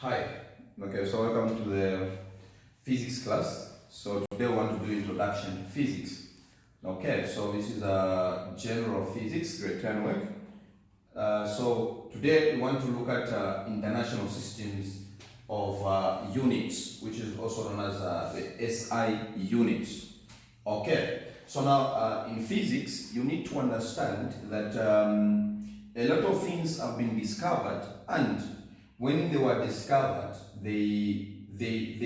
Hi. Okay, so welcome to the physics class. So today we want to do introduction to physics. Okay, so this is a general physics grade 10 work. So today we want to look at international systems of units, which is also known as the SI units. Okay, so now in physics you need to understand that a lot of things have been discovered, and when they were discovered, they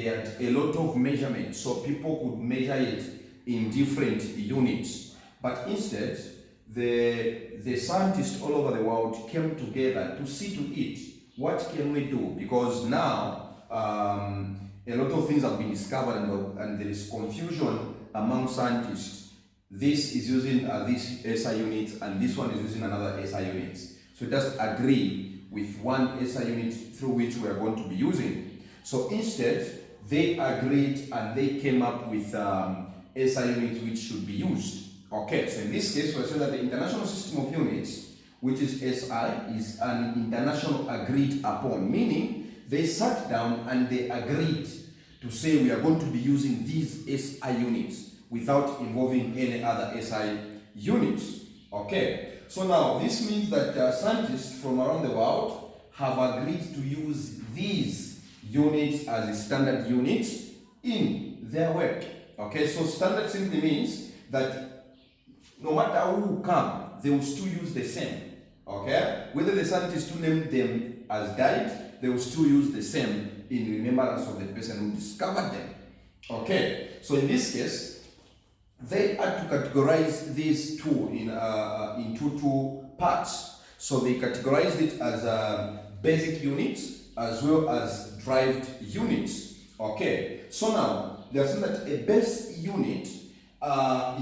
had a lot of measurements, so people could measure it in different units. But instead, the scientists all over the world came together to see to it, what can we do? Because now a lot of things have been discovered, and there is confusion among scientists. This is using this SI unit, and this one is using another SI unit. So just agree with one SI unit through which we are going to be using. So instead, they agreed and they came up with SI units which should be used. Okay, so in this case, we're saying that the International System of Units, which is SI, is an international agreed upon, meaning they sat down and they agreed to say we are going to be using these SI units without involving any other SI units. Okay, so now this means that scientists from around the world have agreed to use these units as standard units in their work. Okay, so standard simply means that no matter who come, they will still use the same. Okay, whether the scientists to name them as guide, they will still use the same in remembrance of the person who discovered them. Okay, so in this case, they had to categorize these two into two parts. So they categorized it as basic units as well as derived units. Okay, so now they are saying that a base unit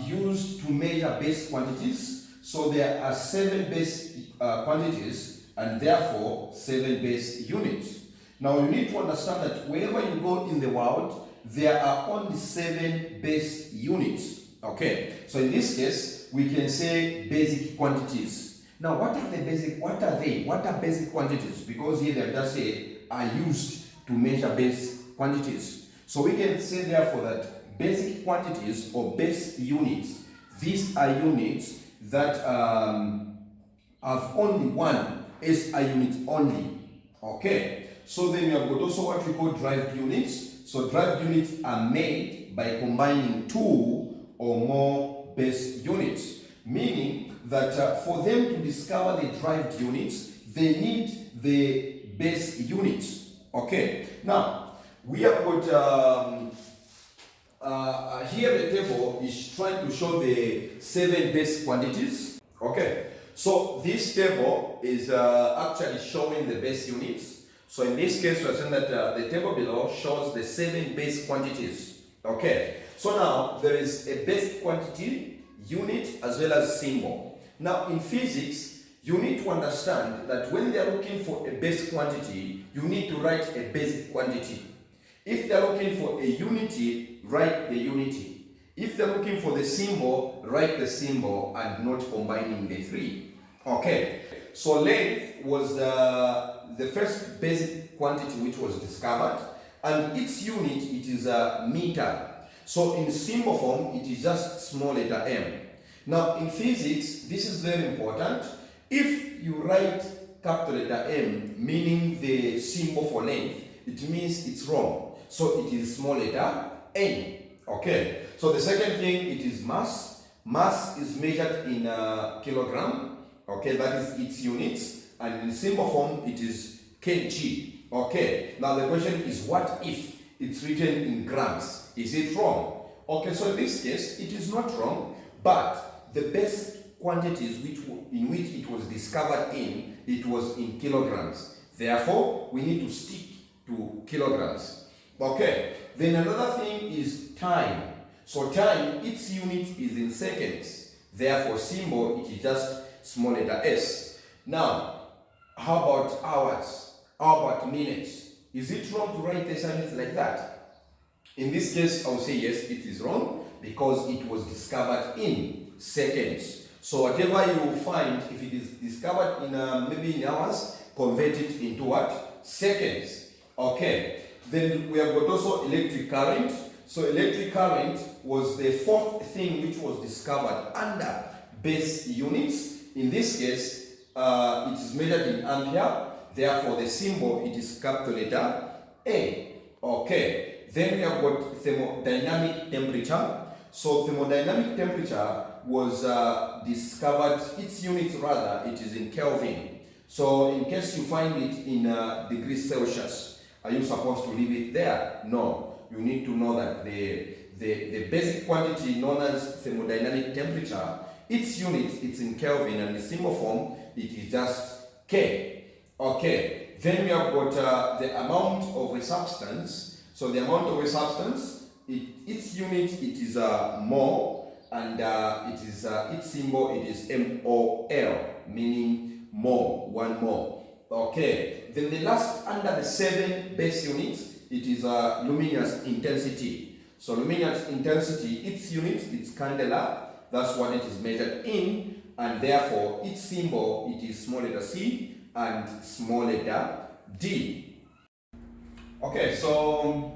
used to measure base quantities. So there are 7 base quantities and therefore 7 base units. Now you need to understand that wherever you go in the world, there are only 7 base units. Okay, so in this case, we can say basic quantities. Now, what are they? What are basic quantities? Because here they just say are used to measure base quantities. So we can say therefore that basic quantities or base units, these are units that have only one SI unit only. Okay, so then we have got also what we call derived units. So derived units are made by combining 2 or more base units, meaning that for them to discover the derived units, they need the base units. Okay, now we have got here the table is trying to show the 7 base quantities. Okay, so this table is actually showing the base units. So in this case, we're saying that the table below shows the 7 base quantities. Okay, so now there is a base quantity, unit, as well as symbol. Now in physics, you need to understand that when they are looking for a base quantity, you need to write a basic quantity. If they are looking for a unity, write the unity. If they are looking for the symbol, write the symbol and not combining the 3. Okay, so length was the first basic quantity which was discovered, and its unit, it is a meter. So in symbol form, it is just small letter m. Now in physics, this is very important. If you write capital letter M, meaning the symbol for length, it means it's wrong. So it is small letter n. Okay, so the second thing, it is mass. Mass is measured in kilogram. Okay, that is its units. And in symbol form, it is kg. Okay, now the question is, what if it's written in grams? Is it wrong? Okay, so in this case, it is not wrong, but the best quantities in which it was discovered in, it was in kilograms. Therefore, we need to stick to kilograms. Okay, then another thing is time. So time, its unit is in seconds. Therefore, symbol, it is just small letter s. Now, how about hours? How about minutes? Is it wrong to write the units like that? In this case, I will say yes, it is wrong because it was discovered in seconds. So whatever you will find, if it is discovered in maybe in hours, convert it into what? Seconds. Okay, then we have got also electric current. So electric current was the fourth thing which was discovered under base units. In this case, it is measured in ampere. Therefore, the symbol, it is capital letter A. Okay, then we have got thermodynamic temperature. So thermodynamic temperature was discovered, its unit rather, it is in Kelvin. So in case you find it in degrees Celsius, are you supposed to leave it there? No, you need to know that the basic quantity known as thermodynamic temperature, its unit, it's in Kelvin, and the symbol form, it is just K. Okay, then we have got the amount of a substance. So the amount of a substance, its unit, it is mole, and it is its symbol, it is MOL, meaning mole, 1 mole. Okay, then the last under the 7 base units, it is luminous intensity. So luminous intensity, its unit, it's candela. That's what it is measured in, and therefore its symbol, it is small letter C and small letter D. Okay, so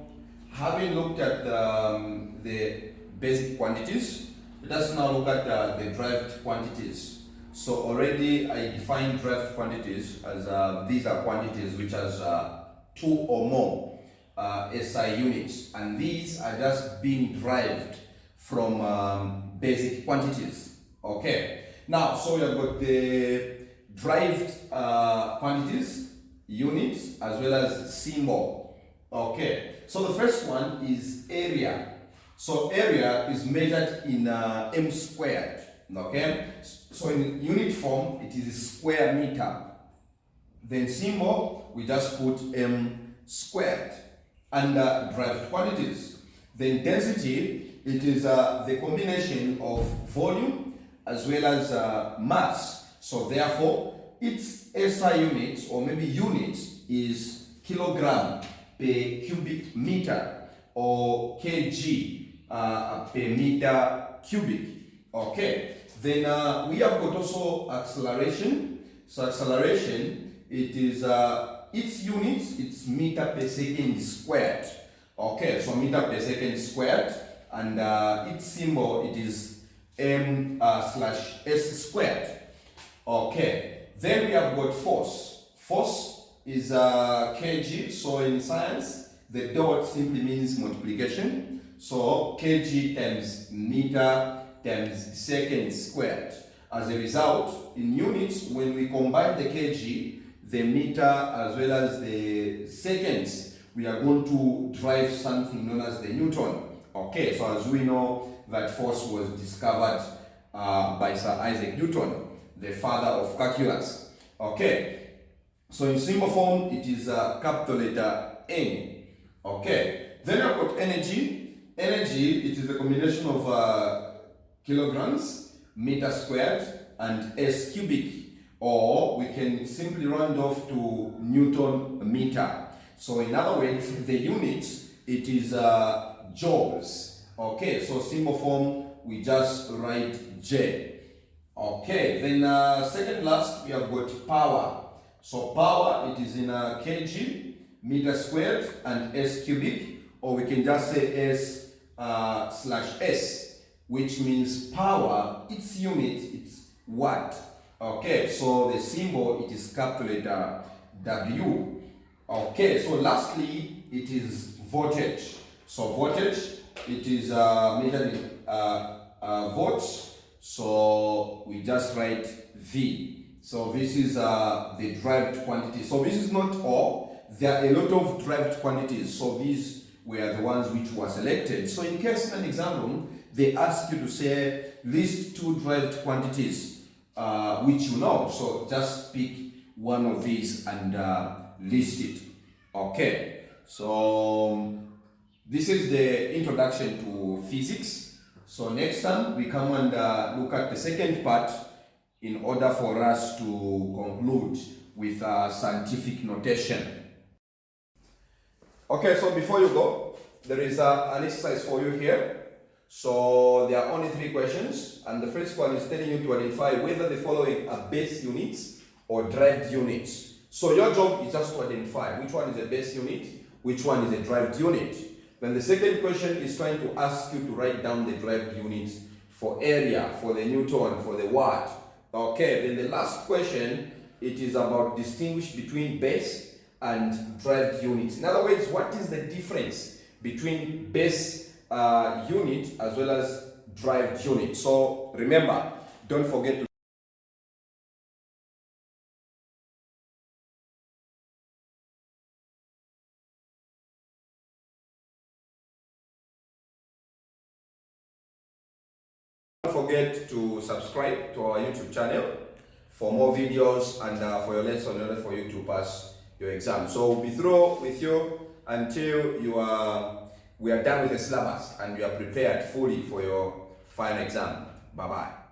having looked at the basic quantities, let us now look at the derived quantities. So already I defined derived quantities as these are quantities which has 2 or more SI units, and these are just being derived from basic quantities. Okay, now so we have got the derived quantities, units, as well as symbol. Okay, so the first one is area. So area is measured in m squared. Okay, so in unit form it is square meter. Then symbol, we just put m squared. Under derived quantities, the density, it is the combination of volume as well as mass. So therefore, its SI units, or maybe units, is kilogram per cubic meter, or kg per meter cubic. Okay, then we have got also acceleration. So acceleration, it is its units, it's meter per second squared. Okay, so meter per second squared, and its symbol, it is m/s squared. Okay, then we have got force. Force is kg. So in science, the dot simply means multiplication. So kg times meter times second squared. As a result, in units, when we combine the kg, the meter as well as the seconds, we are going to derive something known as the Newton. Okay, so as we know, that force was discovered by Sir Isaac Newton, the father of calculus. Okay, so in symbol form, it is capital letter N. Okay, then I've got energy. Energy, it is a combination of kilograms, meter squared, and s cubic. Or we can simply round off to Newton meter. So in other words, the unit, it is joules. Okay, so symbol form, we just write J. Okay, then second last, we have got power. So power, it is in kg, meter squared, and s cubic. Or we can just say S/S, which means power, its unit, it's watt. Okay, so the symbol, it is capital letter W. Okay, so lastly, it is voltage. So voltage, it is measured in volts. So we just write V. So this is the derived quantity. So this is not all. There are a lot of derived quantities. So these were the ones which were selected. So in case in an exam room, they ask you to say list 2 derived quantities which you know. So just pick one of these and list it. Okay, so this is the introduction to physics. So next time we come and look at the second part in order for us to conclude with scientific notation. Okay, so before you go, there is an exercise for you here. So there are only 3 questions, and the first one is telling you to identify whether the following are base units or derived units. So your job is just to identify which one is a base unit which one is a derived unit. Then the second question is trying to ask you to write down the derived units for area, for the Newton, for the watt. Okay, then the last question, it is about distinguish between base and derived units. In other words, what is the difference between base unit as well as derived unit? So remember, don't forget to forget to subscribe to our YouTube channel for more videos and for your lesson in order for you to pass your exam. So we'll be through with you until we are done with the syllabus and you are prepared fully for your final exam. Bye bye.